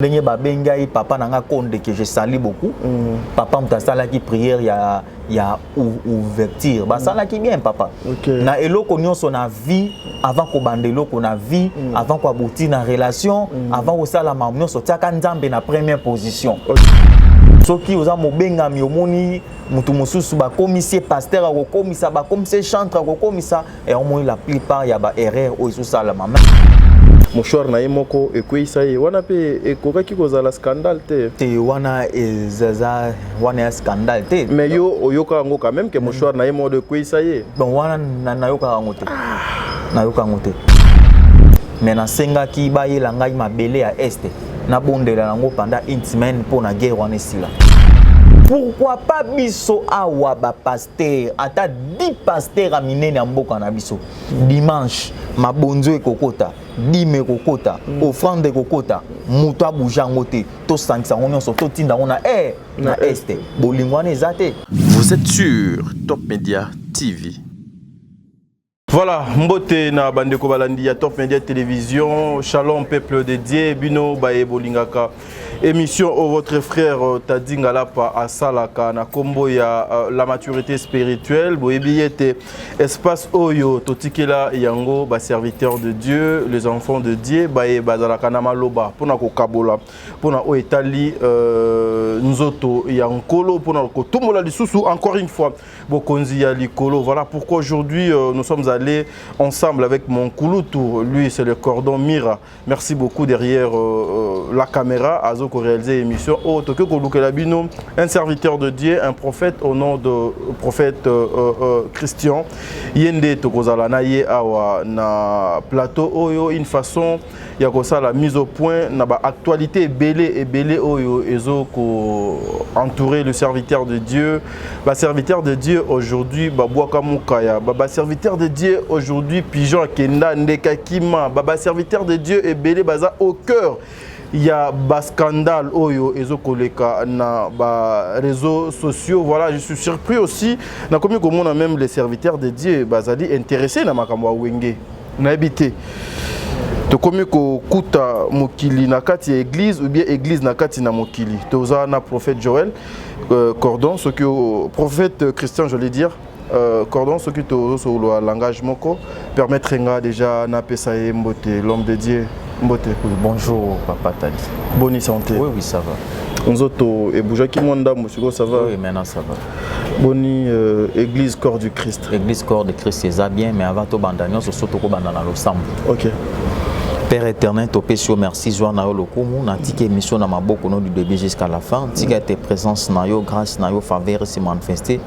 Ndenge babenga papa nanga konde que je salue beaucoup. Papa mtasala qui prière ya ouverture. Ba sala qui bien papa. Na eloko nyonso na vie avant ko bandelo ko na vie, avant ko aboutir na relation, avant ko sala nyonso tiaka nzambe na première position. Soki oza mobenga mi omoni mutu mususu ba commissaire pasteur ko komisa ba commissaire chantre ko komisa et au moins la plupart ya ba erreur o iso sala mama. Mouchoir na yemoko ekwisa ye wana pe ekokaki kozala scandale te wana ezaza wana scandale te mais yo oyoka ngo quand même que mouchoir na yemo de ekwisa ye bon wana na yoka ngo te na yoka ngo te mais na senga ki ba yela ngai mabele ya este na bondela nango pendant une semaine pour na guerre wana sila. Pourquoi pas biso awa ba pasteur ata 10 pasteurs a minene mboka na biso dimanche mabonzo ekokota dime kokota offrande kokota muto abujango te to sangisa nyonso to tinda ona na este bolingwana ezate. Vous êtes sur Top Media TV. Voilà, mbote na bandeko balandi ya Top Media Télévision, Shalom peuple de Dieu, bino baye bolingaka. Émission au votre frère Tadinga Lapa à Salaka na kombo ya la maturité spirituelle, boyebiete espace oyo totikela yango ba serviteur de Dieu, les enfants de Dieu, baye bazalaka na maloba pona ko kabola, pona o etali nzoto yankolo pona ko tumola lisusu encore une fois bokonzi ya likolo. Voilà pourquoi aujourd'hui nous sommes allés ensemble avec mon Kouloutou, lui c'est le cordon Mira. Merci beaucoup derrière la caméra Azo ko réaliser émission au Tokyo Kolukelabino, un serviteur de Dieu, un prophète au nom de prophète Christian Yende Tokozala na ye awa na plateau oyo une façon ya kosa la mise au point na ba actualité belé oyo ezo ko entourer le serviteur de Dieu. Ba serviteur de Dieu aujourd'hui babwaka mukaya, ba serviteur de Dieu aujourd'hui pigeon kenda ndeka kima, ba serviteur de Dieu et belé baza au cœur. Il y a un scandale oyo ezokoleka na ba réseaux sociaux. Voilà, je suis surpris aussi na komi comme on a même les serviteurs de Dieu bazali intéressés na makambo wenge na habité to komi ko kuta mokili na kati ya église ou bien église na kati na mokili toza na prophète Joël Cordon ce que prophète Christian je voulais dire Cordon ce que to sur le langage moko permettre nga déjà na pesaye mbote l'homme de Dieu. Mbote. Bonjour papa Tadi. Bonne santé. Oui oui ça va. Nzoto et boujaki monda monsieur ça va. Oui maintenant ça va. Boni église corps du Christ. Église corps du Christ c'est bien mais avant tout bandanion so soto ko bandana l'ensemble. OK. Père éternel, topé sur merci, joie na yo lokumu, na tike émission na maboko no du début jusqu'à la fin, tika tes présences na yo, grâce na yo, faveur se manifester,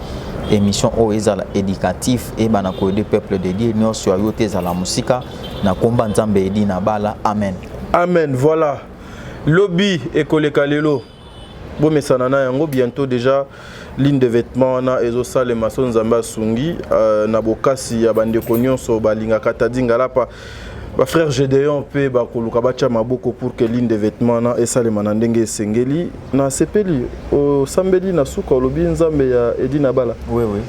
émission o ezala éducatif et bana ko aider peuple de Dieu, no sur yo te za la musique, na komba nzambe edi na bala, amen. Amen, voilà. Lobby ekoleka lelo. Bo mesana na yango bientôt déjà ligne de vêtements na ezosa le mason nzamba sungi na bokasi ya bande konyonso balinga katadinga lapa. Ba frère Gédéon pe ba koluka bacha maboko pour que ligne de vêtements na esalema na ndenge sengeli na sepeli o sambeli na suka lobi nzambe ya Edina Bala. Oui oui.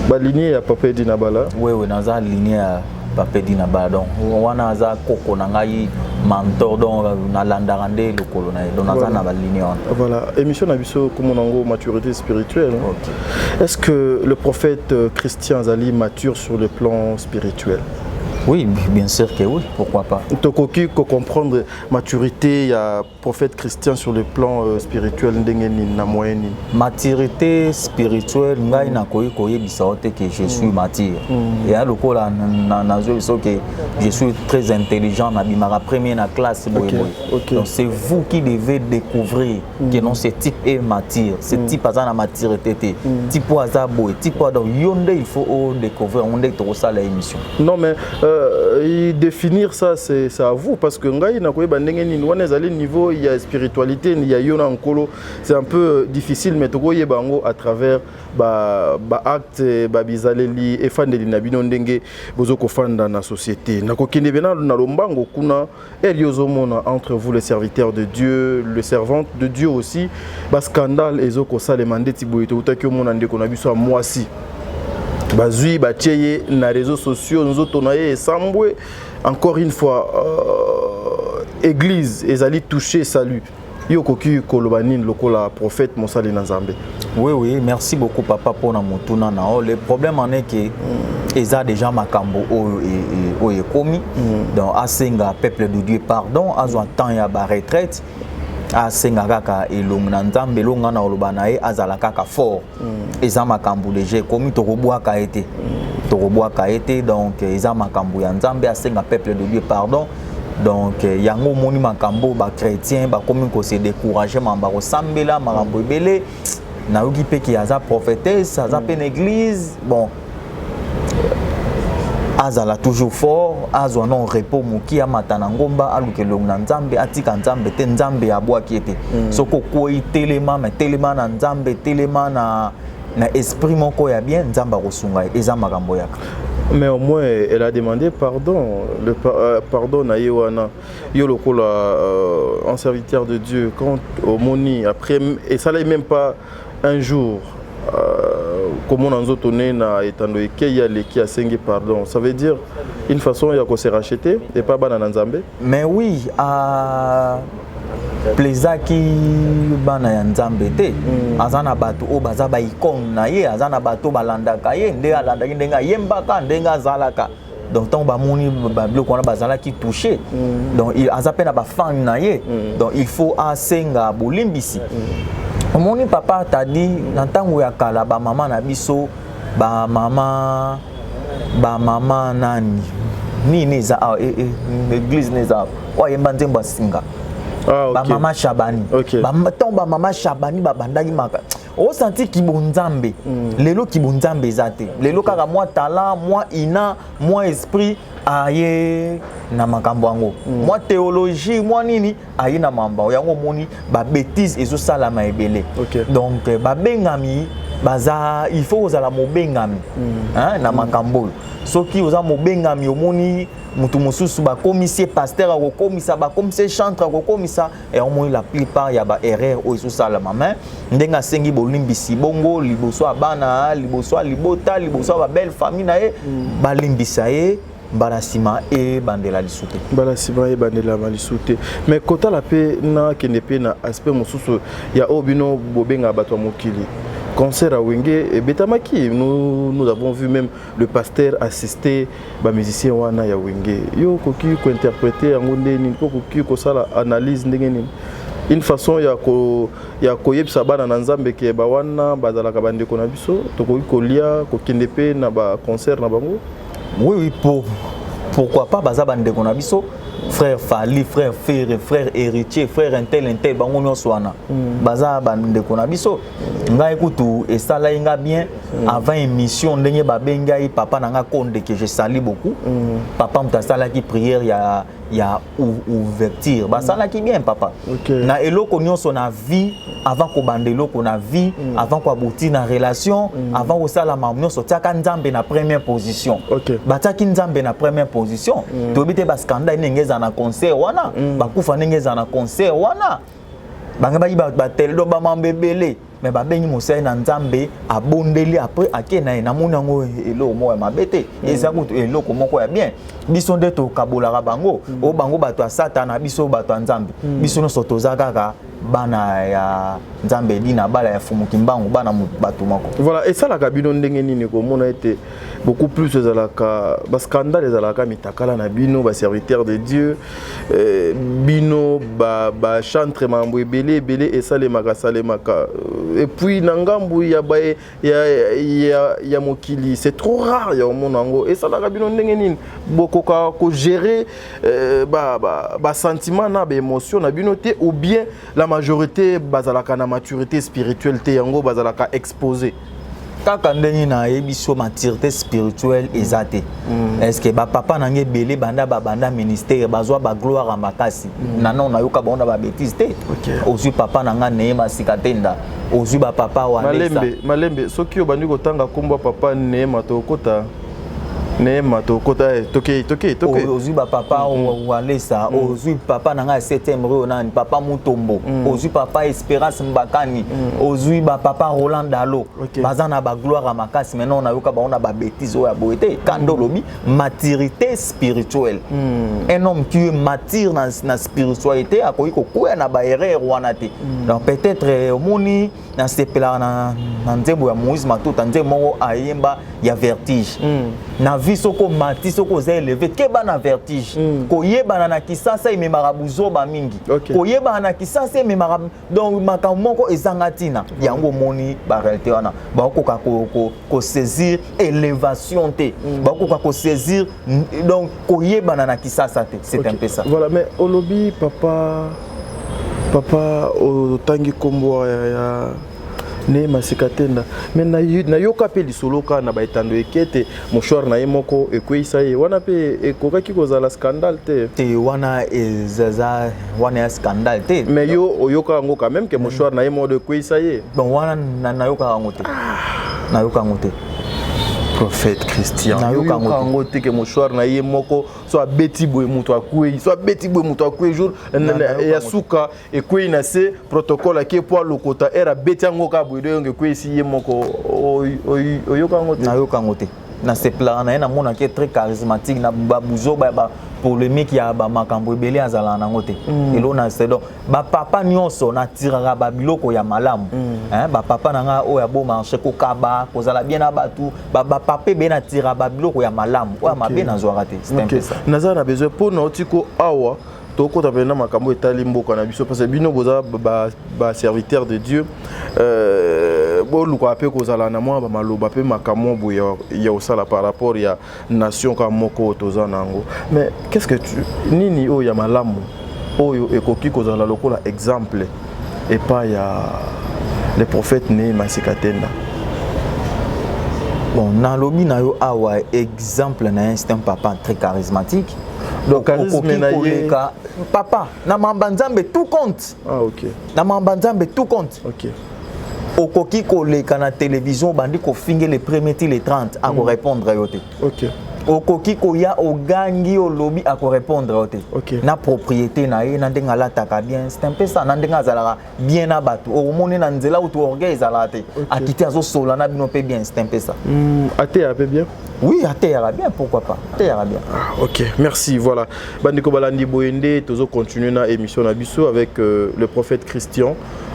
Ba lignée ya papa Edina Bala. Oui oui, dans la lignée ya papa Edina Bala donc wana za koko na ngai mentor donc na landarande lokolo na donc na za na ba lignée. Voilà, émission na biso comme nango maturité spirituelle. Okay. Est-ce que le prophète Christian Zali mature sur le plan spirituel? Oui, bien sûr que oui, pourquoi pas. Tokoki ko comprendre maturité ya prophète Christian sur le plan spirituel ndengeni na moyenne. Maturité spirituelle ngai na koyi bisaote que je suis mature. Et à lokola na zo que je suis très intelligent na bimara premier na classe boy. Donc c'est vous qui devez découvrir que non ce type est mature, ce type a na maturité type aza boy, type donc yonde il faut découvrir on est trop ça la émission. Non mais définir ça c'est à vous parce que ngai na koyeba ndenge nini wana ezali niveau il y a spiritualité il y a yona nkolo c'est un peu difficile mais tokoye bango à travers ba acte ba bizaleli e fandeli na bino ndenge bozo ko fanda na société na kokende bena na lombango kuna eriozo mona entre vous les serviteurs de Dieu le servante de Dieu aussi ba scandale ezoko salema ndeti boyeto utaki mona ndeko na biso mwasi bazui batieye na réseaux sociaux nous autres on a sambwe encore une fois église ezali touché salut yo koki kolobanine lokola prophète Mosali Nzambe. Oui, merci beaucoup papa pour na mutuna na o. Le problème en est que eza déjà makambo o ekomi donc asenga peuple de Dieu pardon azwa temps ya ba retraite asenga kaka elonga na Nzambe elonga na olobana ye azala kaka fort eza makambo déjà ekomi tokobwaka ete donc eza makambo ya Nzambe asenga peuple de Dieu pardon. Donc yango moni makambo ba chrétien ba komi ko se décourager mamba ko sambela makambo ebele na yoki pe ki aza prophétesse aza pe église bon azala toujours fort azwa non repos moki ya matana ngomba alukelo na Nzambe atika Nzambe te Nzambe ya bwaki ete soko ko itelema mais telema na Nzambe telema na esprit moko ya bien Nzamba ko sunga eza makambo yaka. Mais au moins, elle a demandé pardon. Pardon à Yewana. Yolokola, un serviteur de Dieu, quand au Moni, après, et ça n'est même pas un jour, comme on a zotoné, étant donné qu'il y a les qui a singé pardon. Ça veut dire une façon, il y a qu'on s'est racheté et pas banana Nzambe. Mais oui, plezaki bana ya Nzambe te azana bato o baza ba icône na ye azana bato balandaka ye nde alandaki ndenga yembaka ndenga zalaka donc tant ba moni ba biloko na bazala ki touché donc il azape na ba fan na ye donc il faut asenga bolimbisi moni papa t'a dit na ntango ya kala ba mama na biso ba mama nani ni neza église neza kwa yemba nzemba singa. Ah, okay. Mama Shabani. Okay. Mama Shabani bandaki maka. O senti kibonzambe. Lelo kibonzambe zate. Lelo kaka moi talent, moi ina, moi esprit aye na makambo yango. Moi théologie, moi nini aye na mamba. Yango moni ba bêtise ezo sala ma ebele. Okay. Donc ba bengami baza il faut ozala mo bengami. Hein na makambo. Soki oza mo bengami omoni mutu mususu ba commissaire pasteur ko komisa ba commissaire chantre ko komisa et au moins la plupart ya ba erreur o iso sala mama ndenga sengi bolimbisi bongo liboso abana liboso libota liboso ba belle famille na e balimbisa e balasima e bandela lisute balasima e bandela malisute mais kota la pe na kenepe na aspect mususu ya obino bobenga batwa mokili. Concert à Wenge et Betamaki, nous avons vu même le pasteur assister les musiciens wana ya Wenge. Yo koki ko interpréter ngonde ni koki ko sala analyse ndengeni. Une façon ya ko yebisa bana na Nzambe ke ba wana bazala ka bande ko na biso to koki ko lia ko kendepe na ba concert na bango. Oui, pourquoi pas baza bande ko na biso. Frère Fali, frère Ferre, frère héritier, frère intel, bango nyonso wana. Baza bande ko na biso. Nga ekutu esala inga bien avant émission ndenge babenga yi papa nanga konde que je salue beaucoup. Papa mtasala ki prière ya ouverture. Basala ki bien papa. Okay. Na eloko nyonso na vie avant ko bandelo ko na vie, avant ko abouti na relation, avant ko sala mamnyo so tiaka Nzambe na première position. Okay. Bataki Nzambe na première position. Tobite ba scandale nengeza na concert wana, bakufa nengeza na concert wana. Banga ba tel do ba mambebele. Mais babengi mosai na Nzambe abondeli après akena na mona ngo elo mo mabete eza kutu eloko moko ya bien biso nde to kabola bango o bango bato satana biso bato Nzambe biso no sotoza kaka bana ya Nzambe dina bala ya fumuki mbangu bana bato moko. Voilà et ça la kabino ndenge nini ko mona été beaucoup plus ezalaka ba scandale ezalaka mitakala na bino ba serviteur de Dieu bino ba chantre mambo ebele et ça les makasale maka et puis nangambu ya mokili c'est trop rare ya monango et ça la kabino ndenge nini boko ko gérer ba sentiment na ba émotion na bino te ou bien la majorité bazalaka na maturité spirituelle te yango bazalaka exposé. Kaka ndenge na yebiso maturité spirituelle ezate. Est-ce que ba papa nange belé banda ministère bazwa ba gloire à makasi. Nana na yoka bonda ba bêtise te. Ozu papa nanga neema sikatenda. Ozu ba papa wa Malembe soki obandi kotanga komba papa neema to kota. Nema tokota toke. Ozui ba papa Walesa, ozui papa nanga 7e rue nani, papa Mutombo, ozui papa Espérance Mbakani, ozui ba papa Roland Dalo. Bazana ba gloire à makasi, maintenant on a yoka ba on a ba bêtise oya boité, kando lobi maturité spirituelle. Un homme qui est mature na spiritualité akoki kokuya na ba erreur wana te. Donc peut-être omoni na sepela na nzembo ya Moïse Matuta nzembo ayemba ya vertige. Na vie soko mati soko za élevé keba na vertige. Koyeba na kisasa imemara buzoba mingi. Koyeba na kisasa imemara donc makamoko ezangatina. Yango moni ba réalité wana. Ba koka ko saisir élévation te. Ba koka ko saisir donc koyeba na kisasa te. C'est un peu ça. Voilà, mais olobi papa o tangi kombo ya ne masikatenda mais na yoka pe lisoloka na baitando ekete moshwar na yemoko ekweisa ye wana pe ekokaki kozala scandale te wana ezaza wana scandale te mais yo oyoka ngo quand même que moshwar na yemo de ekweisa ye bon wana na yoka ngo te na yoka ngo te prophète Christian yoka ngo te que moshwar na yemoko soit beti boy muto akwe soit beti boy muto akwe jour ya suka ekwe na se protocole ke po lokota era beti ngo ka boy de ngekwe si yemoko oyoka ngo te na yoka ngo te na se plan na mona qui est très charismatique na babuzo ba polémique ya ba makambo ebele azala na ngote elo na c'est donc ba papa nyonso na tirara ba biloko ya malamu ba papa nanga o ya bo marché ko kaba kozala bien na batu ba papa be na tirara ba biloko ya malamu o mabe na zwara te c'est un peu ça naza na besoin pour na otiko awa toko tapena makambo etali mboka na biso parce que bino boza ba serviteur de Dieu bo luka pe kozala na mwa ba maloba pe makambo ya osala par rapport ya nation ka moko toza nango mais qu'est-ce que tu nini o ya malamu oyo ekoki kozala lokola exemple et pas ya les prophètes né masikatenda bon na lobi na yo awa exemple na un papa très charismatique donc charisme na ye papa na mambanzambe tout compte OK na mambanzambe tout compte OK okoki koleka na télévision bandi ko finge les premiers les 30 à ko répondre yote OK okoki koya ogangi olobi à ko répondre yote na propriété na ye na ndenga lataka bien c'est un peu ça na ndenga zalaka bien na batu omoni na nzela ou to orgueil zalate akiti azo sola na bino pe bien c'est un peu ça até a peu bien. Oui, à terre bien, pourquoi pas. Terre bien. Ok, merci. Voilà. Bandiko Balandi Boende, toujours continuer na émission Nabiso avec le prophète Christian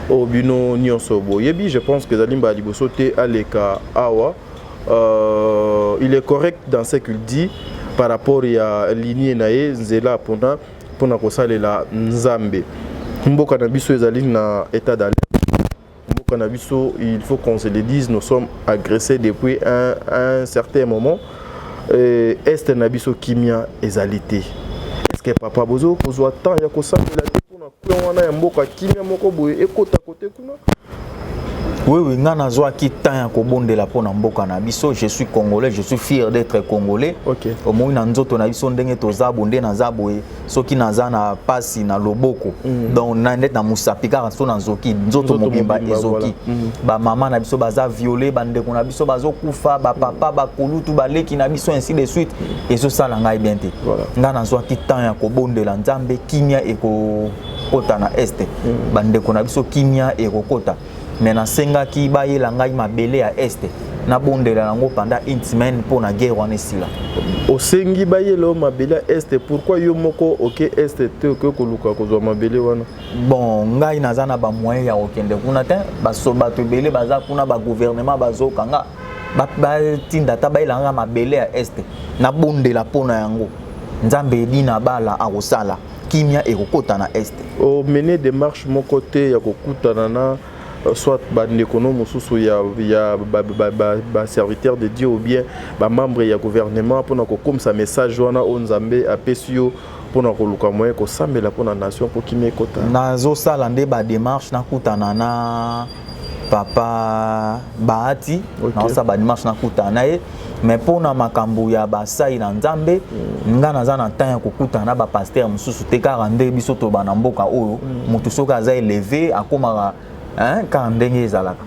Obino Nyonsobo. Yebi, je pense que Zalimba Liboso te aleka awa. Il est correct dans ce qu'il dit par rapport à lignée nae nzela pona kosale la nzambe. Mboka Nabiso ezali na état d'alerte. Cannabis, il faut qu'on se le dise, nous sommes agressés depuis un certain moment. Est Nabiso Kimia ezalité. Est-ce que papa bozo kozwa temps ya kosala la pour na kuona ya mboka Kimia moko boye ekota côté kuna? Oui, ngana zwa ki temps ya kobondela pona mboka na biso, je suis congolais, je suis fier d'être congolais. OK. Au moins na nzoto na biso ndenge toza bonde na zaboye, soki naza na pasi na loboko. Donc na net na musapika so na nzoki, nzoto mobimba ezoki. Ba mama na biso baza violé, bande ko na biso bazo kufa, ba papa ba kolutu baleki na biso ainsi de suite. Ezo sala ngai bien te. Ngana zwa ki temps ya kobondela nzambe kimia eko kota na este. Bande ko na biso kimia eko kota. Mais na senga ki bayela ngai mabele ya este na bondela nango pendant une semaine pour na guerre wana sila osengi bayela mabele ya este pourquoi yo moko OK este te ko koluka kozwa mabele wana bon ngai nazana ba moyen ya okende kuna te baso bato bele baza kuna ba gouvernement bazokanga ba tinda ta bayela nga mabele ya este na bondela pona yango nzambe dina bala akosala kimia ekokota na este o mener des marches mon côté ya kokutana na soit l'économie sous ya serviteur de Dieu ou bien membre du gouvernement pour comme ça message wana onzambe apesio pour na koluka moyen ko sambela pour na nation pour kimie kota nazo sala nde ba démarche na kutana na papa Bahati na sa ba démarche na kutana ye mais pour na makambo ya basai na nzambe nga naza na temps ya kokutana ba pasteur mususu te 42 biso to bana mboka oyo mutu soka za élevé akoma hein quand ndenge ezalaka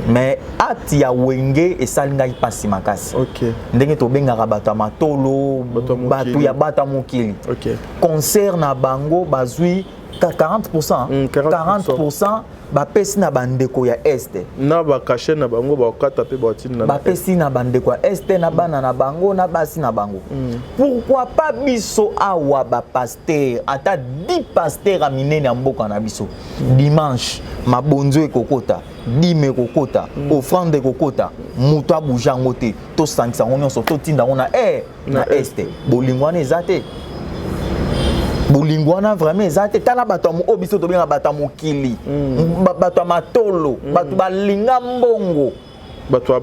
mais ati ya wenge esalinga ipasi makasi OK ndenge to benga bato matolo bato ya bata mokili OK concert na bango bazui 40% 40% bapesi na bandeko ya este na ba caché na bango ba kata pe batina na bapesi na bandeko ya este na bana na bango na basi na bango pourquoi pas biso awa ba pasteur ata 10 pasteur a minene mboka na biso dimanche mabonzo ekokota dime kokota offrande kokota muto abujango te to sangisa nyonso to tinda ngona na este bolingwana ezate bolingwana vraiment ezate tala bato mo biso to benga bato mokili bato matolo bato balinga mbongo bato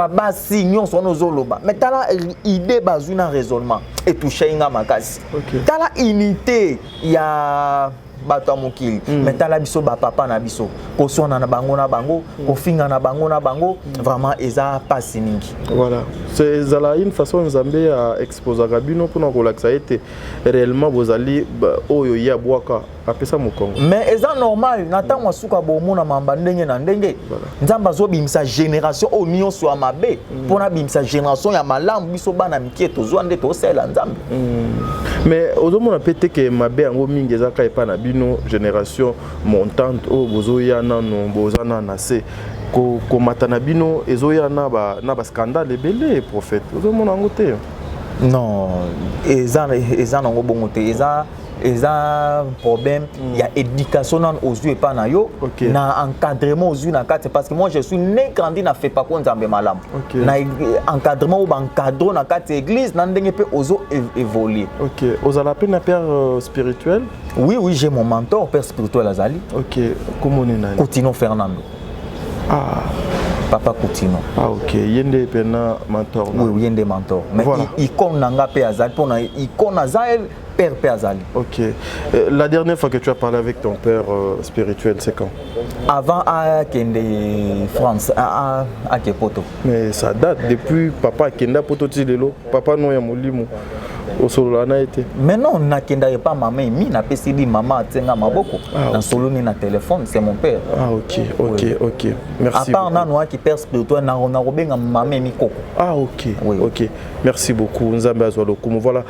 abasi nyonso nozoloba mais tala idée bazwi na raisonnement et toucher nga makasi tala unité ya bato mokili mais tala biso ba papa na biso ko sona na bango ko finga na bango vraiment eza pas ningi voilà c'est zala une façon nzambe à exposer rabino pour na kolakisa été réellement bozali oyo ya bwaka apesa mokongo mais eza normal na tango suka bomona mamba ndenge na ndenge nzamba zo bimisa génération o nyonso ya mabe pona bimisa génération ya malamu biso bana miketo zo ande to sela nzambe mais ozomona pete ke mabe yango mingi ezaka epa na bino génération montante o bozoya nano bozana na se ko matana bino ezoya na ba scandale belé prophète ozomona ngo te non eza nango bongo te eza problème il y a éducation aux yeux pas na yo na encadrement aux yeux na kati parce que moi je suis né grandi na fait pas ko nzambe malam na encadrement ou encadro na kati église na ndenge pe ozo évoluer OK ozala pe na père spirituel oui j'ai mon mentor père spirituel azali OK comment on est Coutinho Fernando Papa Coutinho OK yende pena mentor oui yende mentor mais voilà. Icône nanga pe azali pona icône azali père azali OK la dernière fois que tu as parlé avec ton père spirituel c'est quand avant à Kende France à Kepoto mais ça date depuis papa Kenda Poto Tilelo papa no ya molimo osolo na été mais non na Kenda pas maman mi na pesidi maman atenga maboko na solo ni na téléphone c'est mon père OK merci à part na noa qui père spirituel na robenga maman mi koko OK merci beaucoup nzambe azwalo comme voilà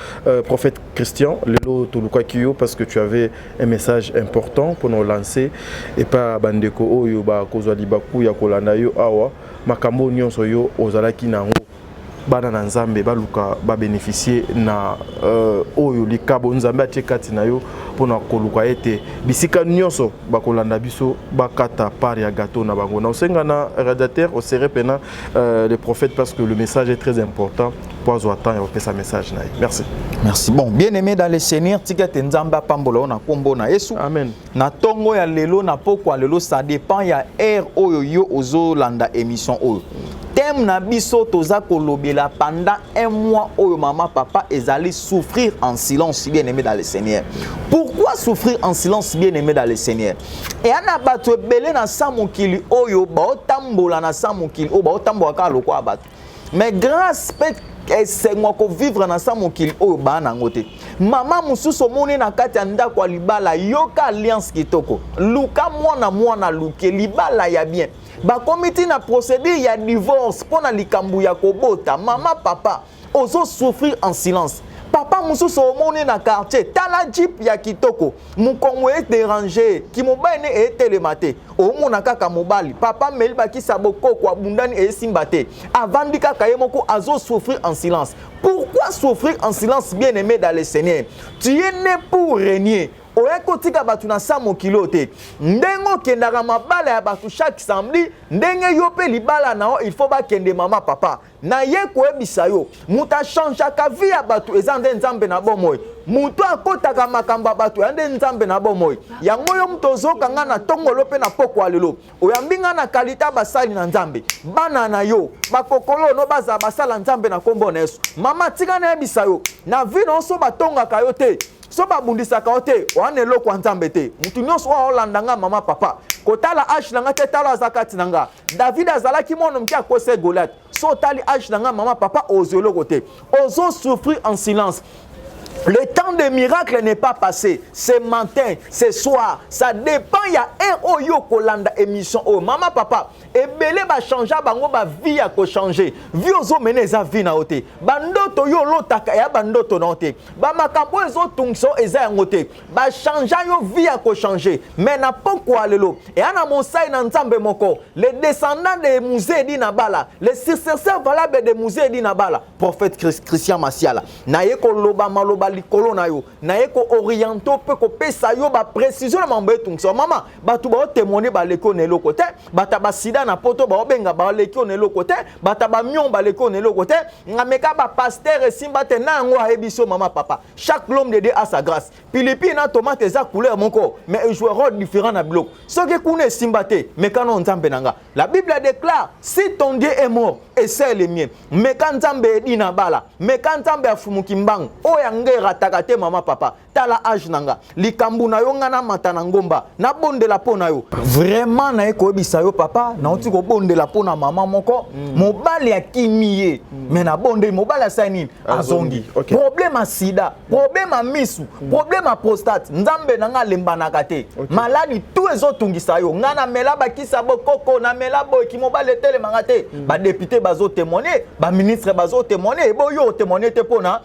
prophète Christian lelo toluka kiyo parce que tu avais un message important pour nous lancer et pas bandeko oyo ba kozwa libaku ya kolanda yo awa makambo nyonso yo ozalaki nango bana na nzambe baluka ba bénéficier na oyo likabo nzambe atikati na yo pona koluka ete bisika nyonso bakolanda biso bakata par ya gâteau na bango na osenga na rédacteur au serré pena les prophètes parce que le message est très important pour avoir temps et repasser sa message na merci bon bien aimé dans le Seigneur ticket nzamba pambola na kombo na Yesu amen na tongo ya lelo na pokwa lelo ça dépend ya air oyo yo ozo landa émission oyo thème na biso toza kolobela pendant un mois oyo maman papa ezali souffrir en silence bien aimé dans le Seigneur. Pourquoi souffrir en silence bien aimé dans le Seigneur? Et ana bato belé na samokili oyo ba otambola na samokili o ba otambola ka lokwa bato. Mais grâce c'est moi ko vivre na samokili oyo ba na ngote. Mama mususu moni na kati ya ndako libala yoka alliance kitoko. Luka mwana luke libala ya bien. Ba comité na procédure ya divorce pour na likambu ya kobota mama papa ozo souffrir en silence papa mususu omone na quartier tala jeep ya kitoko mukongo est dérangé ki mobali ne etelemate omona kaka mobali papa meli bakisa bokoko abundani esimbate avandi kaka ye moko azo souffrir en silence. Pourquoi souffrir en silence bien aimé dans le Seigneur? Tu es né pour régner. Oya kotika batu na samo kilote ndengo kendaka mabala ya batu chaque samedi ndenge yo pe libala nao il faut ba kende mama papa na ye ko ebisa yo muta change ka vie ya batu ezande nzambe na bomoy mutu akotaka makamba batu ande nzambe na bomoy yango yo mtozo kanga na tongolo pe na poko alelo oyambinga na kalita basali na nzambe bana na yo bakokolo no baza basala nzambe na kombo na Yesu mama tika na ebisa yo na vie no so batonga ka yo te so babundisa ka ote wana eloko nzambe te mutu nyonso wa olandanga mama papa kotala age nanga te tala zakati nanga David azalaki mono mki akose Goliath so tali age nanga mama papa ozelo kote ozo souffrir en silence Le temps des miracles n'est pas passé. C'est matin, c'est soir. Ça dépend. Il y a un oyo kolanda émission. Oh, maman, papa. Et belé va changer. Bango ba vie a ko changer. Vie ozo mene za vie na ote. Bandoto yo lotaka ya bandoto na ote. Ba makambo ezo tungso eza ngote. Ba changer yo vie a ko changer. Mais na poko alelo. Et ana monsai na nzambe moko. Les descendants de Musée di Nabala. Les successeurs valables de Musée di Nabala. Prophète Christian Masiala. Na ye ko loba maloba likolo na yo na eko oriento pe ko pesa yo ba précision na mambe tungso mama batu ba témoigner ba leko ne lokote bata ba sida na poto ba obenga ba leko ne lokote bata ba mion ba leko ne lokote ngameka ba pasteur simba te na ngo ayebiso mama papa chaque l'homme de Dieu a sa grâce pilipi na tomate za couleur moko mais un joueur différent na bloc ce que kune simba te mais quand on nzambe nanga la Bible déclare si ton Dieu est mort et c'est le mien mais quand nzambe di na bala mais quand nzambe afumuki mbang o yange ratakate mama papa tala âge nanga likambu na yo ngana mata na ngomba na bonde la pona yo vraiment na eko bisa yo papa na oti ko bonde la pona mama moko mobali akimiye mais na bonde mobali asani azongi problème a sida problème a misu problème a prostate nzambe nanga lemba na kate maladi tout ezotungisa yo ngana mela bakisa bokoko na mela boki mobali tele mangate ba député bazo témoigner ba ministre bazo témoigner bo yo témoigner te pona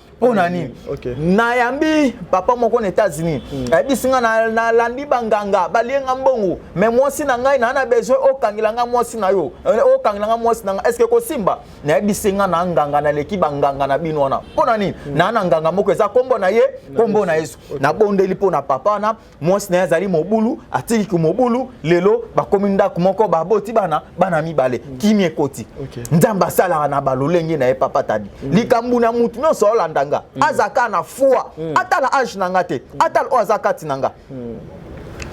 nini na yambi papa moko na États-Unis bisinga na landi banganga balenga mbongo mais moi si na ngai na besoin okangilanga moi si na yo okangilanga moi si na est-ce que ko simba na bisinga na nganga na leki banganga na binona pona nini na nganga moko eza kombo na ye kombo na Yesu na bondeli pona papa na moi si na yazali mobulu atiki ku mobulu lelo bakominda kumoko baboti bana mibale kimi ekoti nzamba sala na balolenge na ye papa tadi likambu na mutu no so landanga azaka na foi atala âge nangate atal ozakati nanga.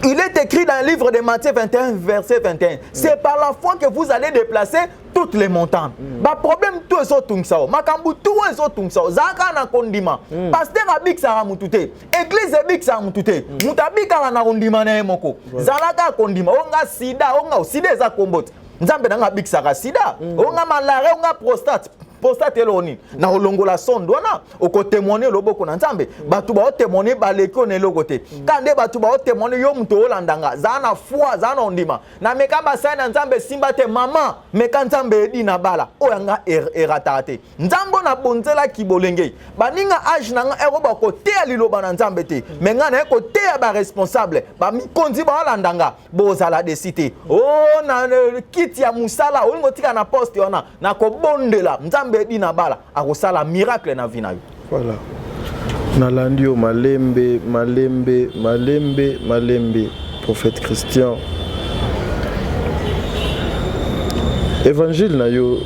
Il est écrit dans le livre de Matthieu 21 verset 21 c'est par la foi que vous allez déplacer toutes les montagnes. Ba problème tout eso tungsao makambu tout eso tungsao zaka na kondima pasteur abik sa mutute église abik sa mutute mutabika na kondima na moko zalaka kondima onga sida onga sida za kombot nzambe nanga abik sa sida onga malaria onga prostate eloni na olongola sondo wana oko témoigner loboko na nzambe batu ba témoigner baleko ne lokote kande batu ba témoigner yo muto olandanga zana foi zana ondima na meka basai na nzambe simba te mama meka nzambe edi na bala oyanga eratate nzambo na bonzela kibolenge baninga age nanga ero ba ko te liloba na nzambe te menga na ko te ba responsable ba mikonzi ba olandanga bozala de cité oh na kiti ya musala olingo tika na poste wana na ko bondela nzambe di na bala akosala miracle na vie na yo. Voilà. Nalandio malembe prophète Christian. Évangile na yo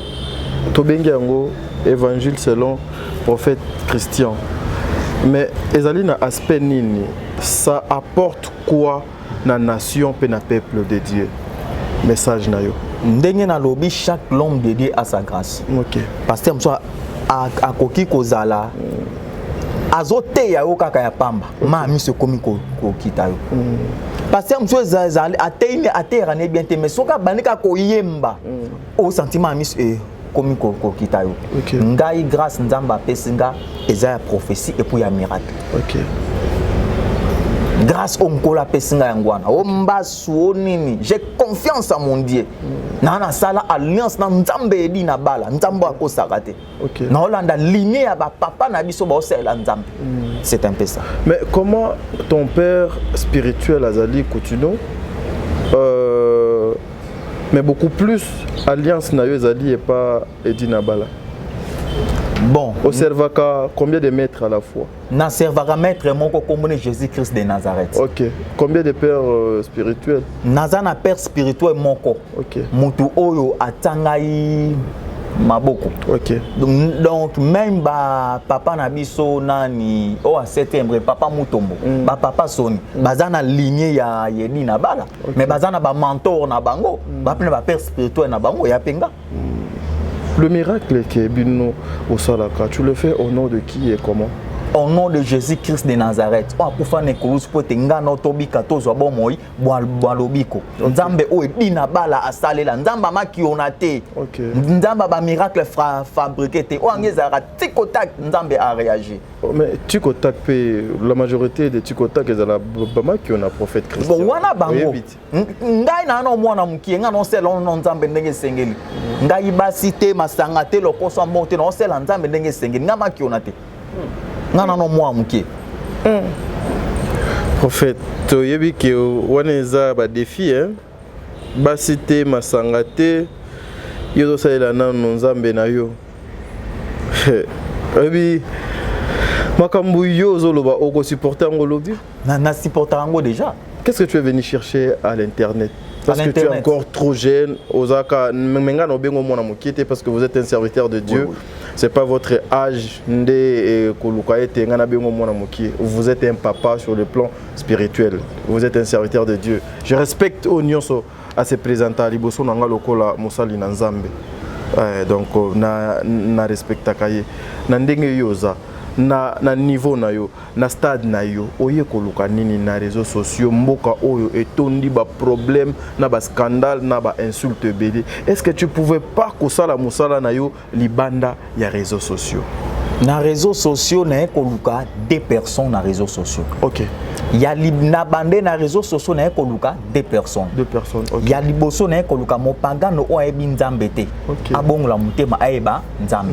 tobengi yango évangile selon prophète Christian. Mais ezali na aspect nini ça apporte quoi na nation pe na peuple de Dieu? Message na yo. Ndenge na lobi chaque l'homme de Dieu a sa grâce. OK. Pasteur mso akoki kozala azote ya yo kaka ya pamba. Ma mi se komi ko kita yo. Pasteur mso zali ateyine atera ne bien te mais soka banika ko yemba. Au sentiment mi komi ko kita yo. Ngai grâce nzamba pesinga eza prophétie et pour ya miracle. OK. Grâce au Mkola Pesinga Yangwana, au Mbasu, Nini, j'ai confiance en mon Dieu. Nana Sala alliance na Nzambe edi na bala, Nzambo ako sarate. OK. Na Hollanda lignée à papa na biso ba osela Nzambe. C'est un peu ça. Mais comment ton père spirituel Azali Coutuno mais beaucoup plus alliance na yo Azali et pas edi na bala. Bon, au servaka combien de maîtres à la fois? Na servaka maître moko komone Jésus-Christ de Nazareth. OK. Combien de pères spirituels? Nazana père spirituel moko. OK. Mutu oyo atangai maboko. OK. Donc même ba papa na biso nani o à septembre papa Mutombo ba papa Soni bazana lignée ya yedi na bala mais bazana ba mentor na bango ba pena ba père spirituel na bango ya penga. Le miracle que Bino au Salaka, tu le fais au nom de qui et comment? au nom de Jésus-Christ de Nazareth on akufa ne kulusu pote ngana otobika tozwa bomoi bwalobiko nzambe o edina bala asalela nzamba makionate nzamba ba miracle fabriqué te o angezara tikotak nzambe a réagi. Mais tikotak pe la majorité des tikotak ezala bama qui on a prophète Christ bon wana bango ngai na no mwana mukie ngana osela no nzambe ndenge sengeli ngai basite masanga te lokoso monte no osela nzambe ndenge sengeli ngama kionate ngana no mwa mukie prophète toyebi ke wana eza ba défi hein basite masanga te yo salela na nzambe na yo ebi makambu yo zoloba oko supporter ngolobi na supporter ngo déjà. Qu'est-ce que tu es venu chercher à l'internet? Parce que tu es encore trop jeune, Osaka, parce que vous êtes un serviteur de Dieu. Oui. C'est pas votre âge. Vous êtes un papa sur le plan spirituel. Vous êtes un serviteur de Dieu. Je respecte Onyonso à se présenter à Liboso Nanga Lokola Moussali Nanzambe. Donc, na respecte Kaye. Nandenge Yoza. Na niveau na yo na stade na yo oye koluka nini na réseaux sociaux mboka oyo etondi ba problème na ba scandale na ba insulte belé. Est-ce que tu pouvais pas kosala musala na yo libanda ya réseaux sociaux? Na réseaux sociaux na koluka deux personnes na réseaux sociaux. OK. Il y a na bande na réseaux sociaux na koluka deux personnes. Deux personnes. OK. Il y a liboso na koluka mopangano o ebi nzambete. OK. Abongola mutema aeba nzambe.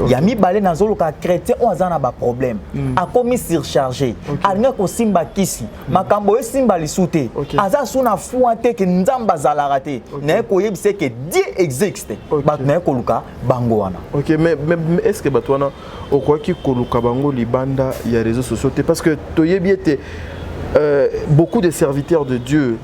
Il y a mi balé na zoluka chrétien o azana ba problème. A commis surchargé. Alinga ko simba kisi. Makambo e simba lisute. Aza suna fuate ke nzamba zalarate. Na ko yebise ke Dieu existe. Bat na koluka bango wana. OK, mais est-ce que batwana au quoi qui koluka bango libanda il y a réseaux sociaux parce que toyebi était beaucoup de serviteurs de Dieu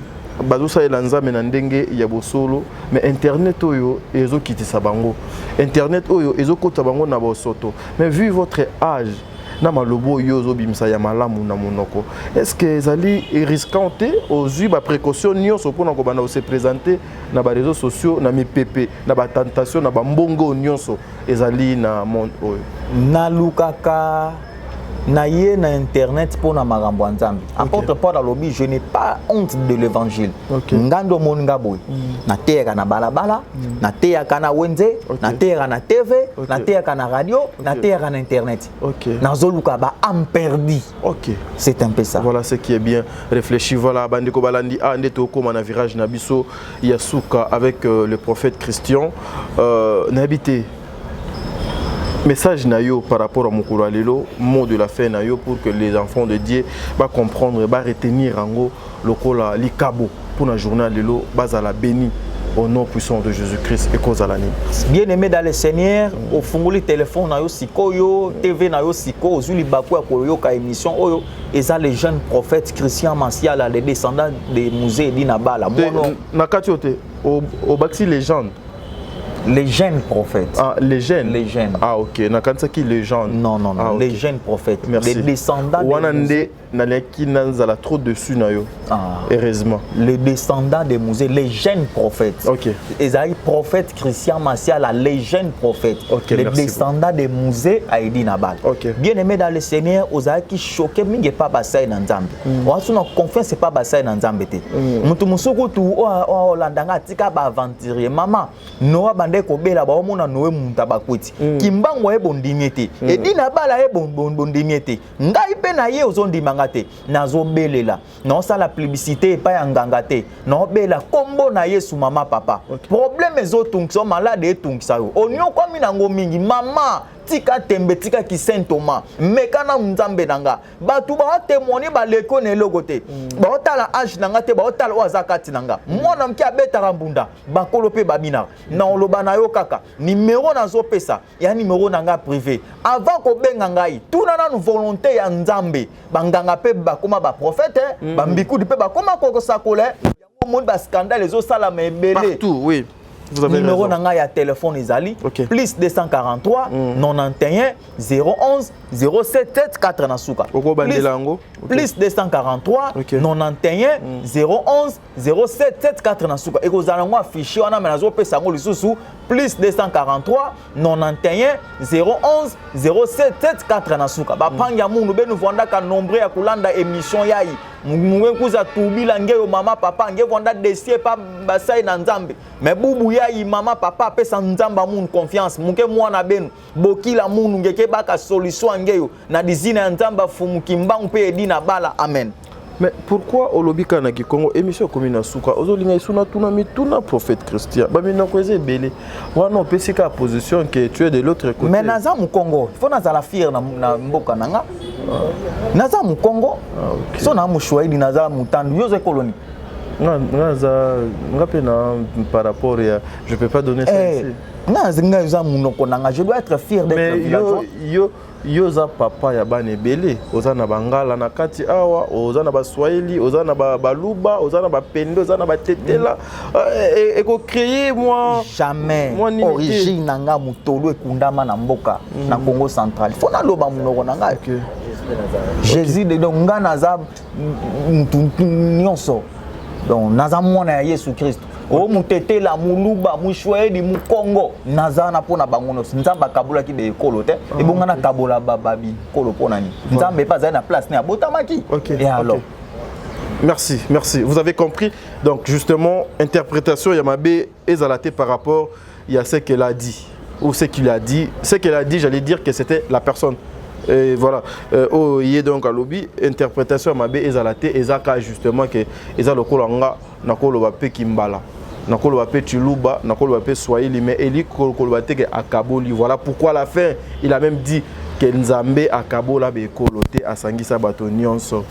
bazosa elanza menandenge ya bosolo mais internet oyo ezo kitisa bango internet oyo ezo kota bango na bosoto mais vu votre âge na malobo yozo bimsa ya malamu na monoko est-ce que ezali risquante aux yeux ba précaution nyonso pona ko bana se présenter na ba réseaux sociaux na mipepe na ba tentation na ba mbongo nyonso ezali na monde oyo na lukaka na ye na internet pour na magambo nzambe apôtre Paul alobi je n'ai pas honte de l'évangile ngando moninga boy na teka na balabala na teka na wenze na teka na TV na teka na radio na teka na internet na zoluka ba am perdu. C'est un peu ça. Voilà ce qui est bien réfléchi. Voilà bandeko balandi ande to koma na virage na biso yasuka avec le prophète Christian n'habité message nayo par rapport à Mokolo Alelo, mot de la fin nayo pour que les enfants de Dieu va comprendre, va retenir en gros lokola likabo pour la journée Alelo, bazala béni au nom puissant de Jésus-Christ et cause à l'année. Bien aimé dans le Seigneur, au fongoli téléphone nayo sikoyo, TV nayo siko, ozuli bakwa koyo ka émission oyo, eza les jeunes prophètes Christian Massiala, les descendants des musées d'Inabala. Nakatiote au bâti légende. Les jeunes prophètes. Ah, les jeunes. Les jeunes. Ah, ok. Nakanta qui les jeunes. Non, non, non. Ah, okay. Les jeunes prophètes. Merci. Les descendants. Wanande naleki nanzala trop dessus nayo. Ah. Heureusement. Les descendants des musées, les jeunes prophètes. Ok. Esaïe prophète Christian Massiala, les jeunes prophètes. Ok. Les descendants des musées à Edi Nabal. Ok. Bien aimé dans le Seigneur, Osaïe qui choquait, mais il n'y a pas bassin dans Nzambe. On a son confiance, c'est pas bassin dans Nzambe. Mutu musuku tu o landanga tika ba aventurier maman. Noa bande ko bela ba omona noe munta bakwiti. Kimbango e bondimete. Edi Nabala e bondimete. Ngai pe na ye ozondimanga te. Nazo belela. Non ça la publicité pas yanganga te. Non bela kombo na Yesu mama papa. Problème ezotunkso malade etunksa yo. Onyo komi nango mingi mama tika tembe tika ki Saint Thomas mekana nzambe nanga batu ba témoigner ba leko ne logote ba otala age nanga te ba otala wazakati nanga mwana mki abetaka mbunda ba kolope babina na oloba na yo kaka numéro nazo pesa ya numéro nanga privé avant ko benga ngai tuna na volonté ya nzambe banganga pe ba koma ba prophète ba mbikudi pe ba koma ko sakole yango monde ba scandale ezo sala mebele partout oui. Vous avez numéro raison. nanga ya téléphone ezali Ok. plus 243 91 011 07 4 na suka. Oko bandela yango. Plus 243 Ok. 91 011 07 4 na suka. Ekozala ngo affiché wana mais nazo pesa ngo lisusu plus 243 91 011 07 4 na suka. Ba panga mundu benu vonda ka nombre ya kulanda émission yai. Mungwe kuza tubila ngeyo mama papa nge vonda dossier pa basai na nzambe. Mais bubu yai mama papa pesa nzamba mundu confiance. Muke mwana benu bokila mundu ngeke baka solution ngeyo na dizina ya nzamba fumuki mbangu pe edina bala amen. Mais pourquoi Olobika na Kikongo émission comme na suka ozolinga isuna tuna mituna prophète Christian ba mina kweze belé wana opesika position que tu es de l'autre côté. Mais naza mu Congo faut nazala fier na mboka nanga naza mu Congo so na mu Swahili naza mutandu yoze koloni nga pe na par rapport à je peux pas donner ça ici. Je dois être fier d'être villageois. Yoza papa ya bane belé oza na bangala na kati awa oza na ba Swahili oza na ba baluba oza na ba pendo oza na ba tetela et ko créer moi jamais origine nanga mutolo ekundama na mboka na Congo central faut na loba munoko nanga Jésus de donc nga naza nyonso donc naza mwana ya Yesu Christ o mutetela muluba mushwedi mu Congo nazana pona bangono nzamba kabula ki be ekolo te ebonga na kabola bababi kolo pona ni nzambe pas na place na botamaki et alors merci vous avez compris donc justement interprétation Yamabe ezalate par rapport à ce qu'elle a dit ou ce qu'il a dit j'allais dire que c'était la personne. Et voilà, il y a donc à lobby interprétation Yamabe ezalate ezaka justement que ezalo kolanga na koloba pe kimbala na koloba pe tuluba na koloba pe swahili mais eli koloba te ke akaboli. Voilà pourquoi à la fin il a même dit que Nzambe akabola be kolote asangisa bato nyonso.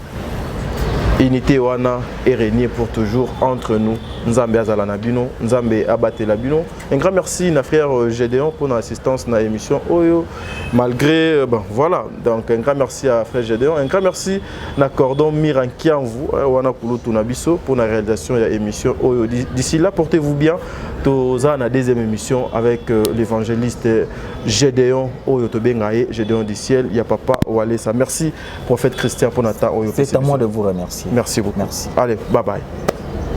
Unité wana est régnée pour toujours entre nous. Nzambe azala na bino, Nzambe abate la bino. Un grand merci na frère Gédéon pour l'assistance dans l'émission Oyo. Malgré bon voilà, donc un grand merci à frère Gédéon, un grand merci na cordon Mirankianvu wana kulutu na biso pour la réalisation de l'émission Oyo. D'ici là, portez-vous bien. Toza na deuxième émission avec l'évangéliste Gédéon Oyo Tobengaye, Gédéon du ciel, ya papa Walesa. Merci prophète Christian pour notre Oyo. C'est à moi de vous remercier. Merci beaucoup. Merci. Allez, bye bye.